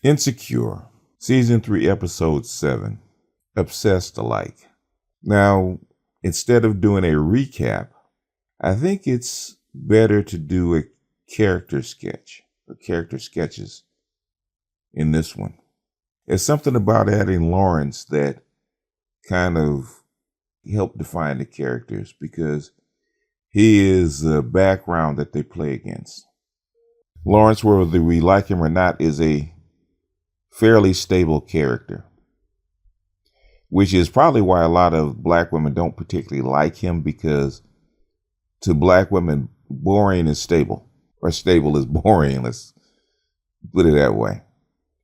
Insecure, Season 3, Episode 7, Obsessed Alike. Now, instead of doing a recap, I think it's better to do a character sketch or character sketches in this one. There's something about adding Lawrence that kind of helped define the characters because he is the background that they play against. Lawrence, whether we like him or not, is a fairly stable character, which is probably why a lot of black women don't particularly like him, because to black women, boring is stable, or stable is boring. Let's put it that way,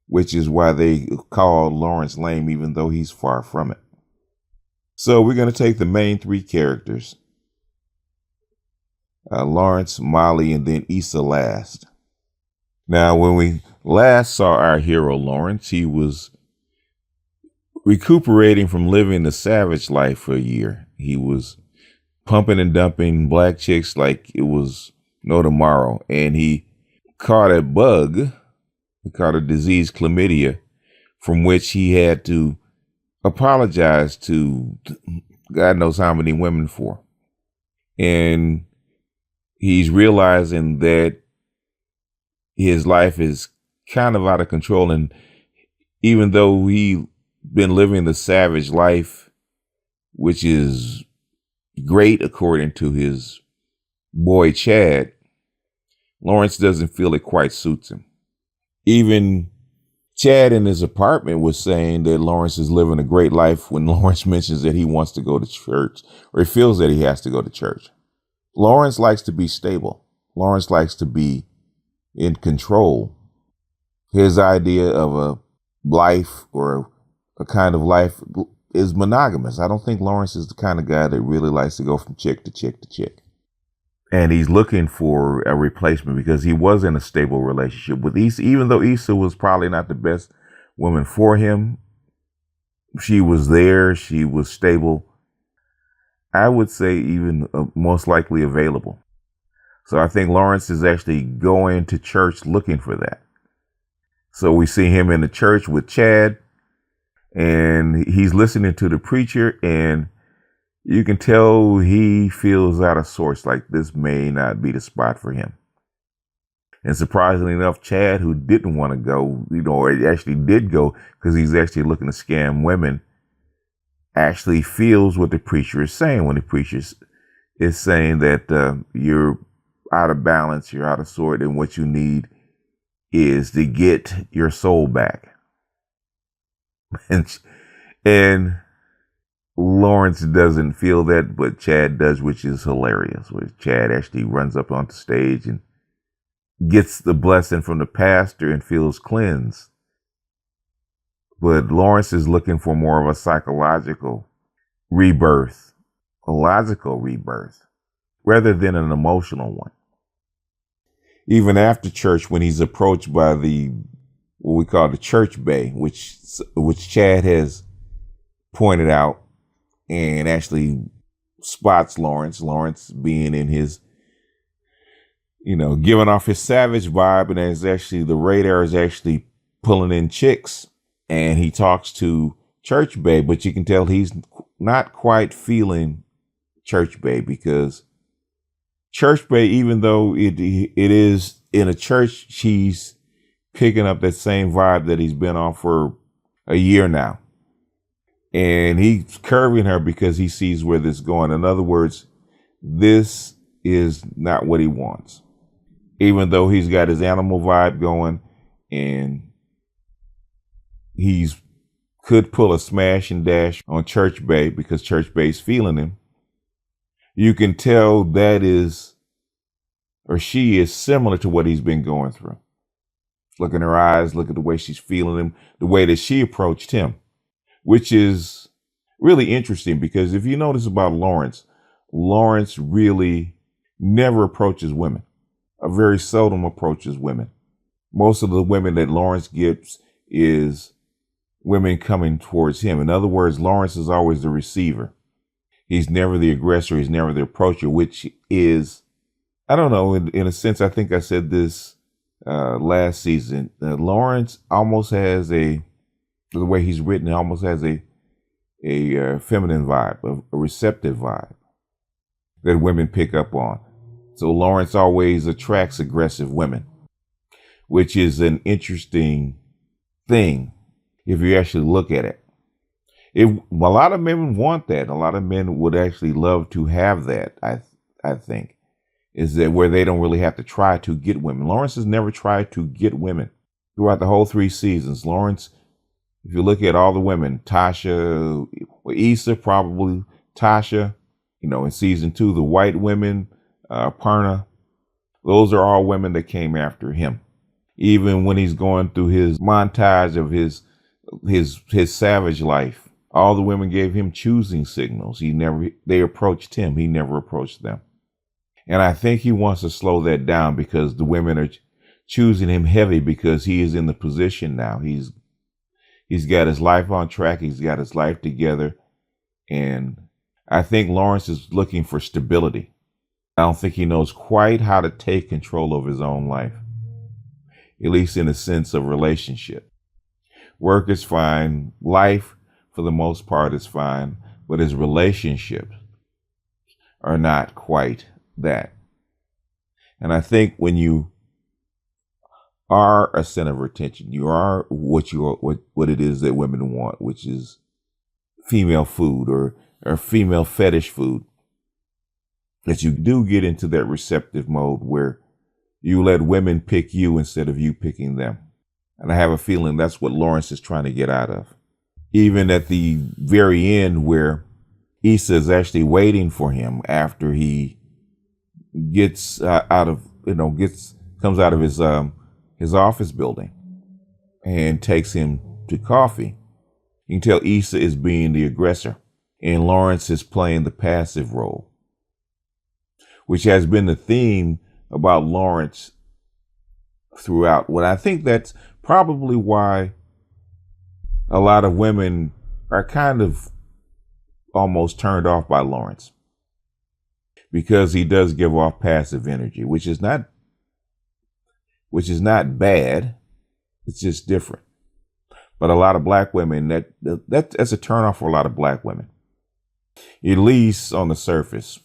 which is why they call Lawrence lame, even though he's far from it. So we're going to take the main three characters, Lawrence, Molly, and then Issa last. Now, when we last saw our hero, Lawrence, he was recuperating from living the savage life for a year. He was pumping and dumping black chicks like it was no tomorrow. And he caught a bug, he caught a disease, chlamydia, from which he had to apologize to God knows how many women for. And he's realizing that his life is kind of out of control. And even though he been living the savage life, which is great according to his boy Chad, Lawrence doesn't feel it quite suits him. Even Chad in his apartment was saying that Lawrence is living a great life when Lawrence mentions that he wants to go to church, or he feels that he has to go to church. Lawrence likes to be stable. Lawrence likes to be in control. His idea of a life or a kind of life is monogamous. I don't think Lawrence is the kind of guy that really likes to go from chick to chick to chick. And he's looking for a replacement because he was in a stable relationship with Issa. Even though Issa was probably not the best woman for him, she was there, she was stable. I would say even most likely available. So I think Lawrence is actually going to church looking for that. So we see him in the church with Chad, and he's listening to the preacher, and you can tell he feels out of sorts, like this may not be the spot for him. And surprisingly enough, Chad, who didn't want to go, or actually did go because he's actually looking to scam women, actually feels what the preacher is saying when the preacher is saying that you're out of balance, you're out of sort, and what you need is to get your soul back. And Lawrence doesn't feel that, but Chad does, which is hilarious. Where Chad actually runs up onto stage and gets the blessing from the pastor and feels cleansed. But Lawrence is looking for more of a psychological rebirth, a logical rebirth, rather than an emotional one. Even after church, when he's approached by what we call the church bay, which Chad has pointed out and actually spots Lawrence being in his, giving off his savage vibe, and as actually the radar is actually pulling in chicks, and he talks to Church Bay, but you can tell he's not quite feeling Church Bay, because Church Bay, even though it is in a church, she's picking up that same vibe that he's been on for a year now. And he's curving her because he sees where this is going. In other words, this is not what he wants. Even though he's got his animal vibe going, and could pull a smash and dash on Church Bay because Church Bay's feeling him. You can tell that is, or she is, similar to what he's been going through. Look in her eyes, look at the way she's feeling him, the way that she approached him, which is really interesting because if you notice about Lawrence really never approaches women, or very seldom approaches women. Most of the women that Lawrence gets is women coming towards him. In other words, Lawrence is always the receiver. He's never the aggressor. He's never the approacher, which is, I don't know, in a sense, I think I said this last season. Lawrence almost has the way he's written, it almost has a feminine vibe, a receptive vibe that women pick up on. So Lawrence always attracts aggressive women, which is an interesting thing if you actually look at it. A lot of men want that. A lot of men would actually love to have that, I think, is that where they don't really have to try to get women. Lawrence has never tried to get women throughout the whole 3 seasons. Lawrence, if you look at all the women, Tasha, Issa, probably Tasha, in season 2, the white women, Parna, those are all women that came after him. Even when he's going through his montage of his savage life, all the women gave him choosing signals. They approached him. He never approached them. And I think he wants to slow that down because the women are choosing him heavy because he is in the position now. He's got his life on track. He's got his life together. And I think Lawrence is looking for stability. I don't think he knows quite how to take control of his own life, at least in a sense of relationship. Work is fine. Life, for the most part, is fine. But his relationships are not quite that. And I think when you are a center of attention, you are what it is that women want, which is female food or female fetish food, that you do get into that receptive mode where you let women pick you instead of you picking them. And I have a feeling that's what Lawrence is trying to get out of. Even at the very end where Issa is actually waiting for him after he gets comes out of his office building and takes him to coffee. You can tell Issa is being the aggressor and Lawrence is playing the passive role, which has been the theme about Lawrence throughout. Well, I think that's probably why a lot of women are kind of almost turned off by Lawrence, because he does give off passive energy, which is not bad. It's just different. But a lot of black women, that's a turnoff for a lot of black women, at least on the surface.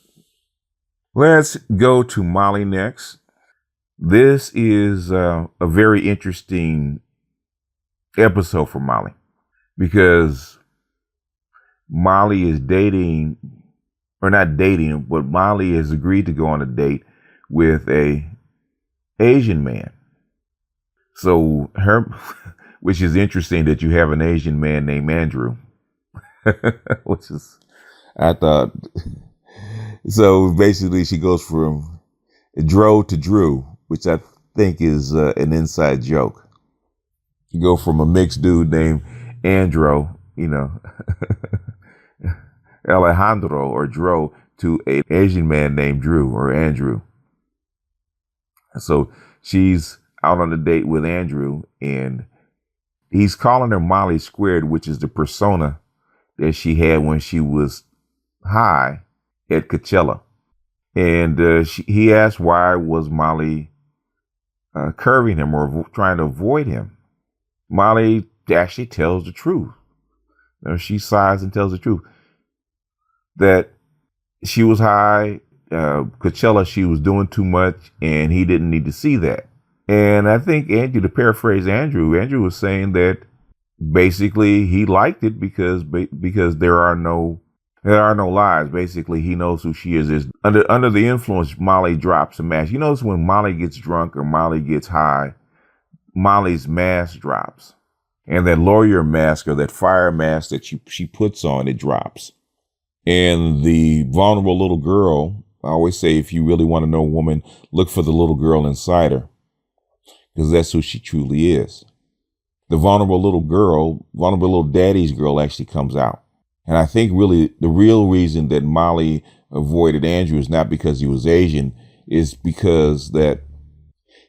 Let's go to Molly next. This is a very interesting episode for Molly, because Molly is dating, or not dating, but Molly has agreed to go on a date with a Asian man. So which is interesting that you have an Asian man named Andrew, which is, I thought. So basically she goes from Dro to Drew, which I think is an inside joke. You go from a mixed dude named Andro, Alejandro or Dro, to an Asian man named Drew or Andrew. So she's out on a date with Andrew, and he's calling her Molly Squared, which is the persona that she had when she was high at Coachella. And he asked why was Molly curving him or trying to avoid him. Molly actually tells the truth. She sighs and tells the truth that she was high, Coachella, she was doing too much, and he didn't need to see that. And I think Andrew, to paraphrase Andrew was saying that basically he liked it because there are no lies. Basically, he knows who she is. Under the influence, Molly drops a mask. You notice when Molly gets drunk or Molly gets high, Molly's mask drops. And that lawyer mask or that fire mask that she puts on, it drops. And the vulnerable little girl, I always say, if you really want to know a woman, look for the little girl inside her, because that's who she truly is. The vulnerable little daddy's girl actually comes out. And I think really the real reason that Molly avoided Andrew is not because he was Asian, is because that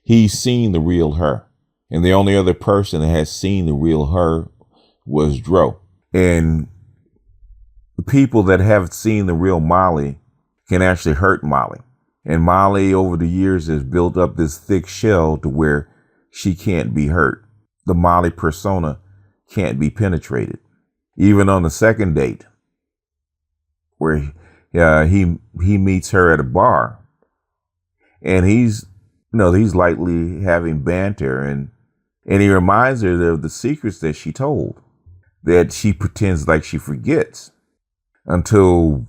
he's seen the real her. And the only other person that has seen the real her was Dro. And the people that have seen the real Molly can actually hurt Molly. And Molly over the years has built up this thick shell to where she can't be hurt. The Molly persona can't be penetrated. Even on the second date, where he meets her at a bar, and he's lightly having banter, and he reminds her of the secrets that she told, that she pretends like she forgets, until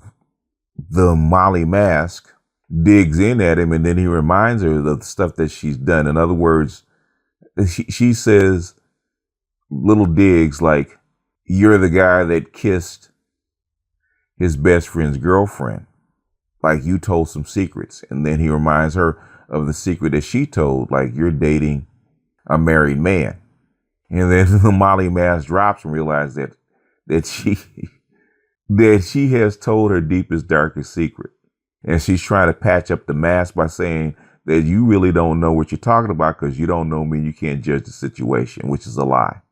the Molly mask digs in at him, and then he reminds her of the stuff that she's done. In other words, she says little digs like, "You're the guy that kissed his best friend's girlfriend. Like, you told some secrets." And then he reminds her of the secret that she told, like, "You're dating a married man." And then the Molly mask drops and realizes that she has told her deepest, darkest secret. And she's trying to patch up the mask by saying that you really don't know what you're talking about because you don't know me. You can't judge the situation, which is a lie.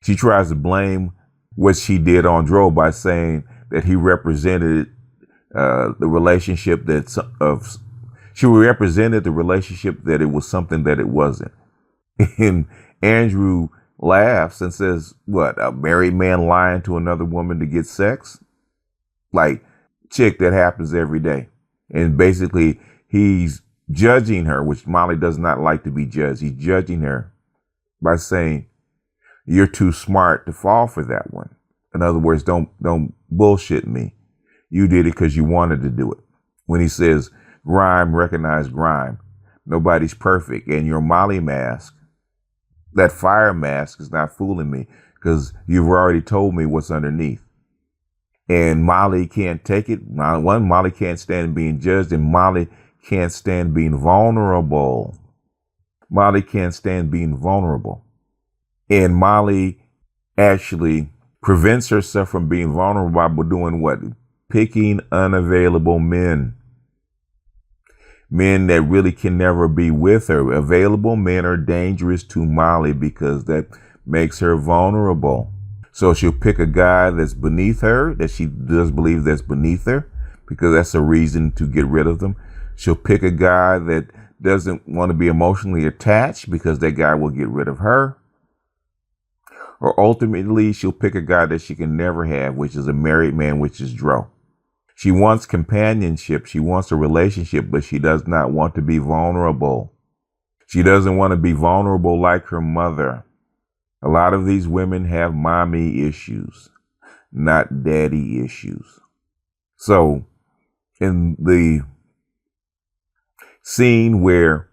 She tries to blame what she did on Dro by saying that he represented the relationship she represented the relationship that it was something that it wasn't. And Andrew laughs and says, "What, a married man lying to another woman to get sex?" Like, chick, that happens every day. And basically, he's judging her, which Molly does not like to be judged. He's judging her by saying, "You're too smart to fall for that one." In other words, don't bullshit me. You did it because you wanted to do it. When he says, "Grime, recognize grime. Nobody's perfect. And your Molly mask, that fire mask, is not fooling me because you've already told me what's underneath." And Molly can't take it. One, Molly can't stand being judged, and Molly can't stand being vulnerable. Molly can't stand being vulnerable. And Molly actually prevents herself from being vulnerable by doing what? Picking unavailable men. Men that really can never be with her. Available men are dangerous to Molly because that makes her vulnerable. So she'll pick a guy that's beneath her, that she does believe that's beneath her, because that's a reason to get rid of them. She'll pick a guy that doesn't want to be emotionally attached because that guy will get rid of her. Or ultimately, she'll pick a guy that she can never have, which is a married man, which is Dro. She wants companionship. She wants a relationship, but she does not want to be vulnerable. She doesn't want to be vulnerable like her mother. A lot of these women have mommy issues, not daddy issues. So in the scene where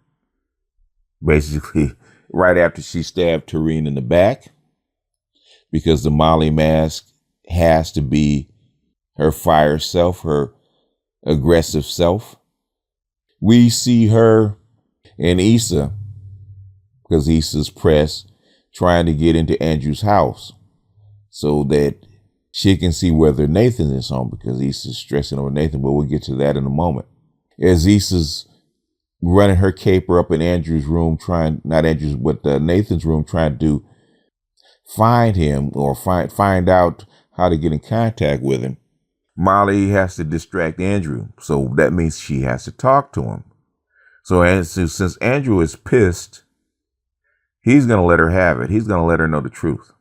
basically right after she stabbed Tareen in the back, because the Molly mask has to be her fire self, her aggressive self, we see her and Issa, because Issa's pressed, trying to get into Andrew's house so that she can see whether Nathan is home, because Issa's stressing over Nathan, but we'll get to that in a moment. As Issa's running her caper up in Andrew's room, Nathan's room, trying to find him or find out how to get in contact with him, Molly has to distract Andrew. So that means she has to talk to him. So since Andrew is pissed, he's going to let her have it. He's going to let her know the truth.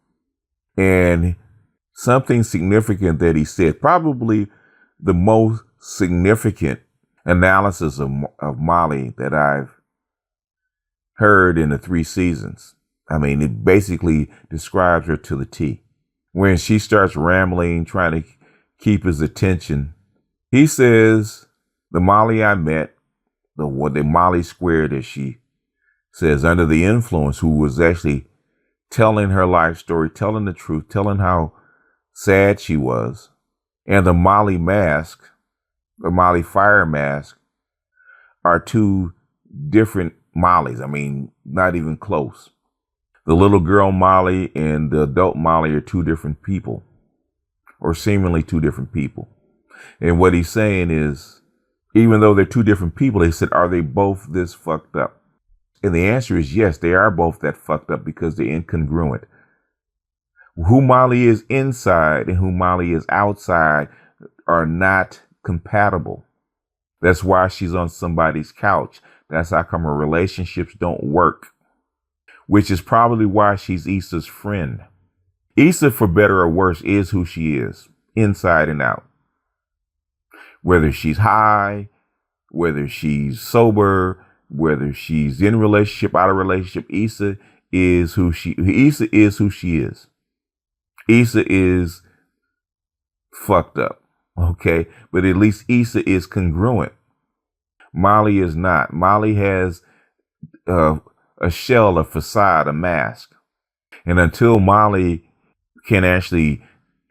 And something significant that he said, probably the most significant analysis of Molly that I've heard in the 3 seasons. I mean, it basically describes her to the T. When she starts rambling, trying to keep his attention, he says, "The Molly I met, the Molly squared," as she says, under the influence, who was actually telling her life story, telling the truth, telling how sad she was, and the Molly mask, the Molly fire mask, are 2 different Mollys. I mean, not even close. The little girl Molly and the adult Molly are 2 different people, or seemingly 2 different people. And what he's saying is, even though they're 2 different people, he said, are they both this fucked up? And the answer is yes, they are both that fucked up because they're incongruent. Who Molly is inside and who Molly is outside are not compatible. That's why she's on somebody's couch. That's how come her relationships don't work. which is probably why she's Issa's friend. Issa, for better or worse, is who she is, inside and out. Whether she's high, whether she's sober, whether she's in relationship, out of relationship, Issa is who she is. Issa is fucked up, okay? But at least Issa is congruent. Molly is not. Molly has a shell, a facade, a mask. And until Molly can actually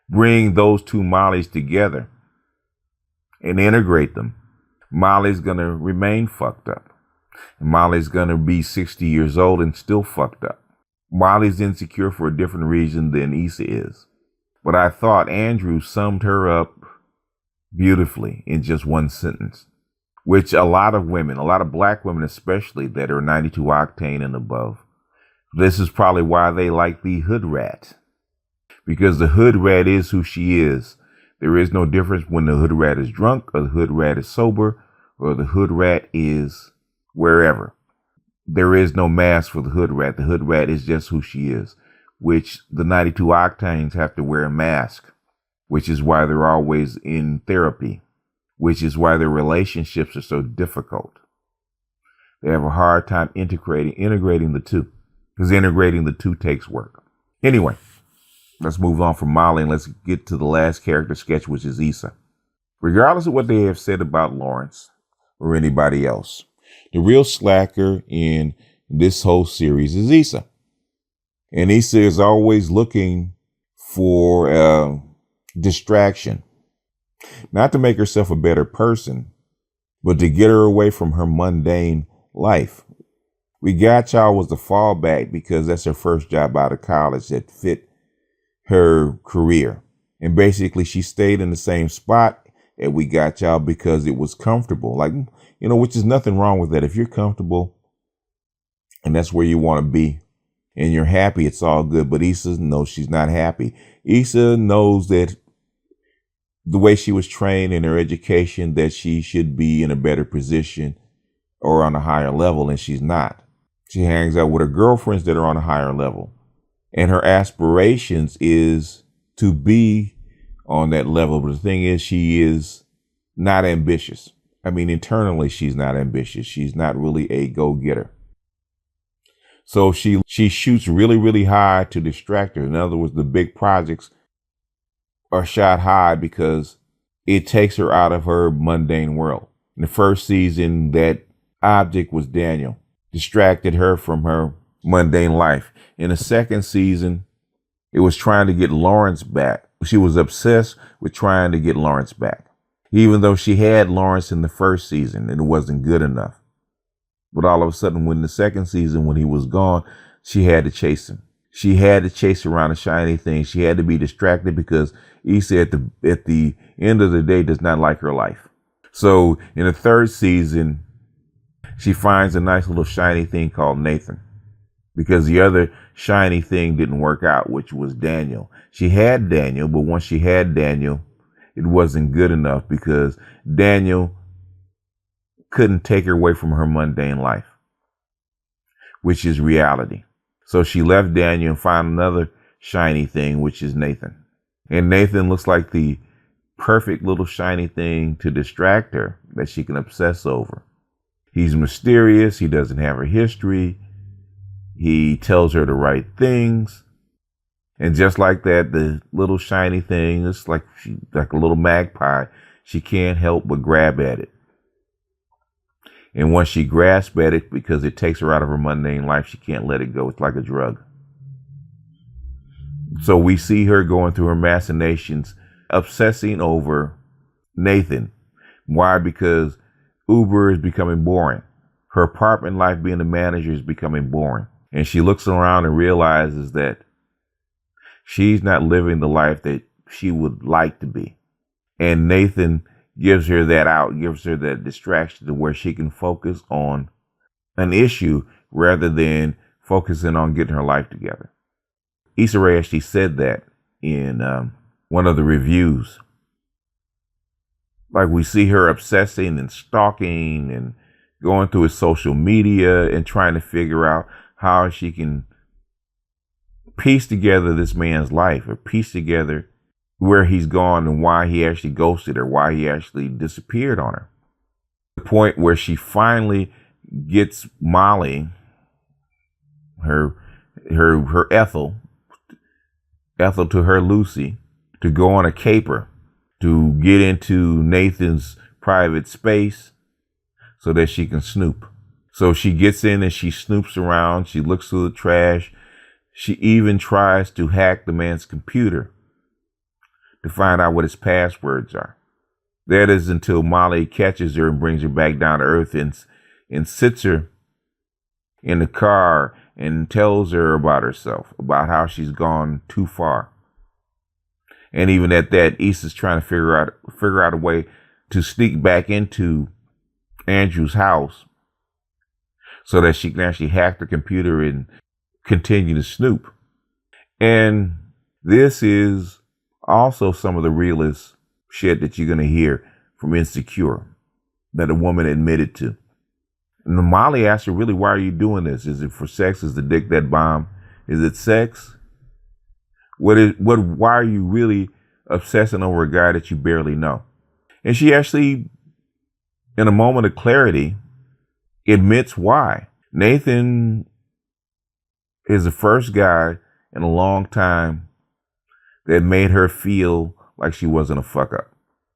bring those two Mollys together and integrate them, Molly's going to remain fucked up. Molly's going to be 60 years old and still fucked up. Molly's insecure for a different reason than Issa is. But I thought Andrew summed her up beautifully in just one sentence, which a lot of women, a lot of black women especially, that are 92 octane and above, this is probably why they like the hood rat. Because the hood rat is who she is. There is no difference when the hood rat is drunk or the hood rat is sober or the hood rat is wherever. There is no mask for the hood rat. The hood rat is just who she is, which the 92 octanes have to wear a mask, which is why they're always in therapy, which is why their relationships are so difficult. They have a hard time integrating the two, because integrating the two takes work. Anyway, let's move on from Molly and let's get to the last character sketch, which is Issa. Regardless of what they have said about Lawrence or anybody else, the real slacker in this whole series is Issa. And Issa is always looking for distraction, not to make herself a better person, but to get her away from her mundane life. We Got Y'all was the fallback because that's her first job out of college that fit her career. And basically she stayed in the same spot at We Got Y'all because it was comfortable. Like, which is nothing wrong with that. If you're comfortable and that's where you want to be and you're happy, it's all good. But Issa knows she's not happy. Issa knows that the way she was trained in her education, that she should be in a better position or on a higher level, and she's not. She hangs out with her girlfriends that are on a higher level. And her aspirations is to be on that level. But the thing is, she is not ambitious. I mean, internally, she's not ambitious. She's not really a go-getter. So she shoots really, really high to distract her. In other words, the big projects are shot high because it takes her out of her mundane world. In the first season, that object was Daniel, distracted her from her mundane life. In the second season, it was trying to get Lawrence back. She was obsessed with trying to get Lawrence back, even though she had Lawrence in the first season and it wasn't good enough. But all of a sudden, when the second season, when he was gone, she had to chase him. She had to chase around a shiny thing. She had to be distracted because Issa at the end of the day does not like her life. So in the third season, she finds a nice little shiny thing called Nathan, because the other shiny thing didn't work out, which was Daniel. She had Daniel, but once she had Daniel, it wasn't good enough because Daniel couldn't take her away from her mundane life, which is reality. So she left Daniel and found another shiny thing, which is Nathan. And Nathan looks like the perfect little shiny thing to distract her that she can obsess over. He's mysterious. He doesn't have her history. He tells her the right things. And just like that, the little shiny thing is like a little magpie. She can't help but grab at it. And once she grasps at it, because it takes her out of her mundane life, she can't let it go. It's like a drug. So we see her going through her machinations, obsessing over Nathan. Why? Because Uber is becoming boring. Her apartment life being a manager is becoming boring. And she looks around and realizes that she's not living the life that she would like to be. And Nathan gives her that out, gives her that distraction to where she can focus on an issue rather than focusing on getting her life together. Issa Rae actually said that in one of the reviews. Like, we see her obsessing and stalking and going through his social media and trying to figure out how she can piece together this man's life, or piece together where he's gone and why he actually ghosted her, why he actually disappeared on her. The point where she finally gets Molly, her Ethel to her Lucy, to go on a caper, to get into Nathan's private space so that she can snoop. So she gets in and she snoops around. She looks through the trash. She even tries to hack the man's computer to find out what his passwords are. That is until Molly catches her and brings her back down to earth and sits her in the car and tells her about herself, about how she's gone too far. And even at that, Issa's trying to figure out a way to sneak back into Andrew's house so that she can actually hack the computer and continue to snoop. And this is also some of the realest shit that you're going to hear from Insecure that a woman admitted to. And Molly asked her, really, why are you doing this? Is it for sex? Is the dick that bomb? Is it sex? Why are you really obsessing over a guy that you barely know? And she actually, in a moment of clarity, admits why. Nathan is the first guy in a long time that made her feel like she wasn't a fuck up,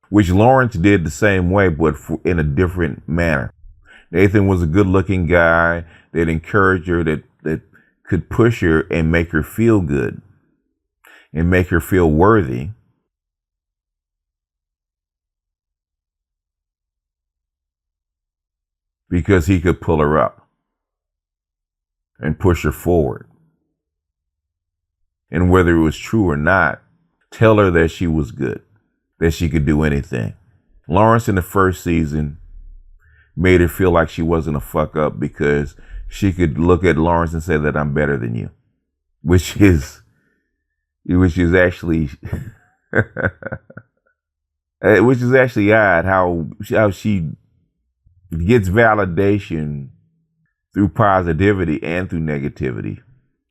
which Lawrence did the same way, but in a different manner. Nathan was a good looking guy that encouraged her, that could push her and make her feel good and make her feel worthy. Because he could pull her up and push her forward. And whether it was true or not, tell her that she was good, that she could do anything. Lawrence in the first season made her feel like she wasn't a fuck up because she could look at Lawrence and say that I'm better than you, which is actually odd how she gets validation through positivity and through negativity.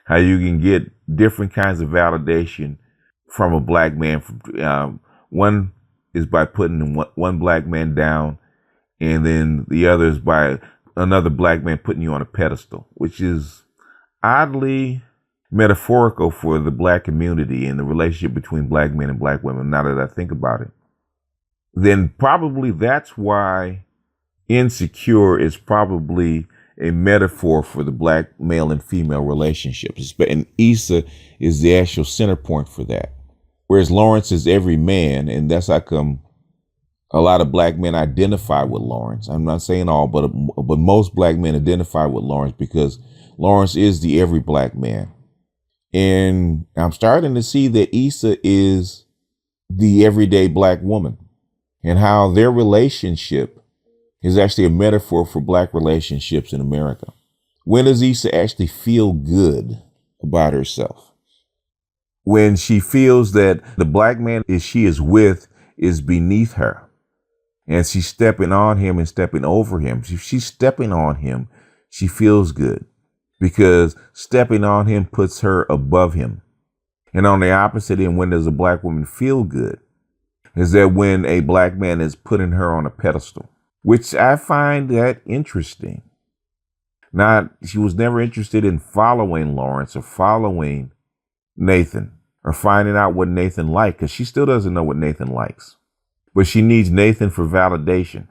How you can get different kinds of validation from a black man. One is by putting one black man down, and then the other is by another black man putting you on a pedestal, which is oddly metaphorical for the black community and the relationship between black men and black women, now that I think about it. Then probably that's why Insecure is probably a metaphor for the black male and female relationships. And Issa is the actual center point for that. Whereas Lawrence is every man, and that's how come a lot of black men identify with Lawrence. I'm not saying all, but most black men identify with Lawrence because Lawrence is the every black man. And I'm starting to see that Issa is the everyday black woman, and how their relationship is actually a metaphor for black relationships in America. When does Issa actually feel good about herself? When she feels that the black man she is with is beneath her, and she's stepping on him and stepping over him. If she's stepping on him, she feels good because stepping on him puts her above him. And on the opposite end, when does a black woman feel good? Is that when a black man is putting her on a pedestal, which I find that interesting. Now, she was never interested in following Lawrence or following Nathan or finding out what Nathan liked, because she still doesn't know what Nathan likes. But she needs Nathan for validation.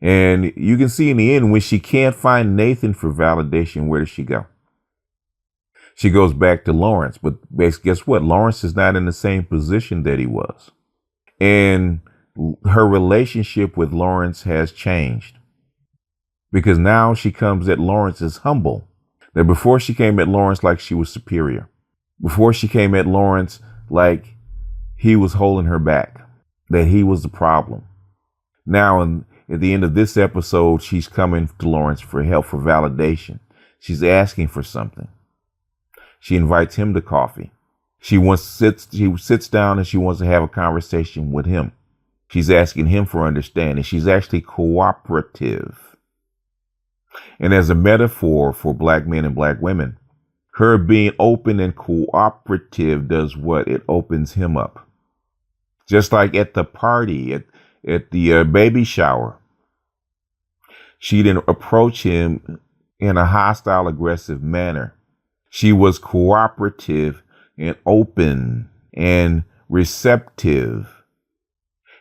And you can see in the end, when she can't find Nathan for validation, where does she go? She goes back to Lawrence. But guess what? Lawrence is not in the same position that he was. And her relationship with Lawrence has changed, because now she comes at Lawrence as humble. That before she came at Lawrence like she was superior. Before she came at Lawrence like he was holding her back, that he was the problem. Now, at the end of this episode, she's coming to Lawrence for help, for validation. She's asking for something. She invites him to coffee. She sits down and she wants to have a conversation with him. She's asking him for understanding. She's actually cooperative. And as a metaphor for black men and black women, her being open and cooperative does what? It opens him up. Just like at the party, at the baby shower, she didn't approach him in a hostile, aggressive manner. She was cooperative and open and receptive,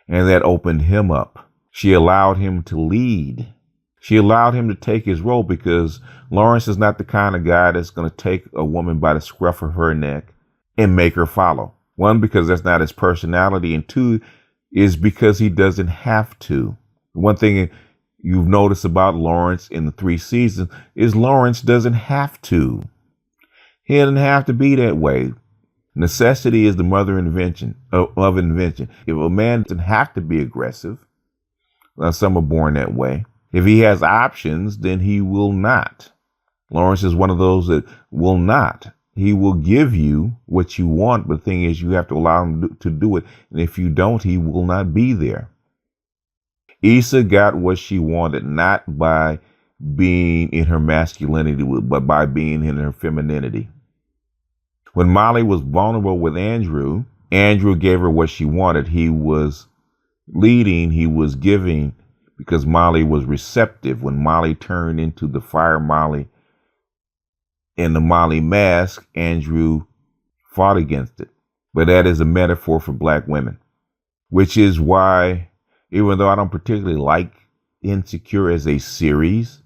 and that opened him up. She allowed him to lead. She allowed him to take his role, because Lawrence is not the kind of guy that's going to take a woman by the scruff of her neck and make her follow. One, because that's not his personality, and two, is because he doesn't have to. One thing you've noticed about Lawrence in the 3 seasons is Lawrence doesn't have to. He doesn't have to be that way. Necessity is the mother of invention. If a man doesn't have to be aggressive, some are born that way. If he has options, then he will not. Lawrence is one of those that will not. He will give you what you want, but the thing is, you have to allow him to do it. And if you don't, he will not be there. Issa got what she wanted, not by being in her masculinity, but by being in her femininity. When Molly was vulnerable with Andrew, Andrew gave her what she wanted. He was leading, he was giving, because Molly was receptive. When Molly turned into the fire Molly and the Molly mask, Andrew fought against it. But that is a metaphor for black women, which is why, even though I don't particularly like Insecure as a series,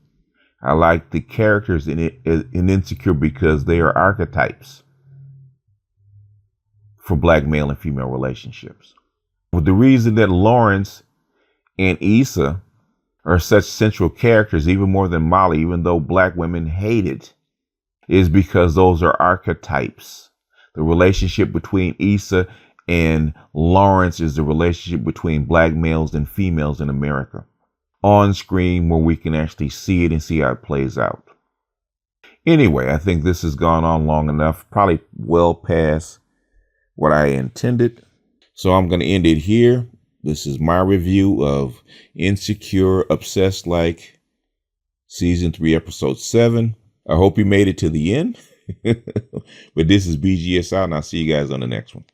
I like the characters in it in Insecure because they are archetypes for black male and female relationships. But the reason that Lawrence and Issa are such central characters, even more than Molly, even though black women hate it, is because those are archetypes. The relationship between Issa and Lawrence is the relationship between black males and females in America, on screen, where we can actually see it and see how it plays out. Anyway, I think this has gone on long enough, probably well past what I intended. So I'm going to end it here. This is my review of Insecure, Obsessed Like, Season 3, Episode 7. I hope you made it to the end. But this is BGS out, and I'll see you guys on the next one.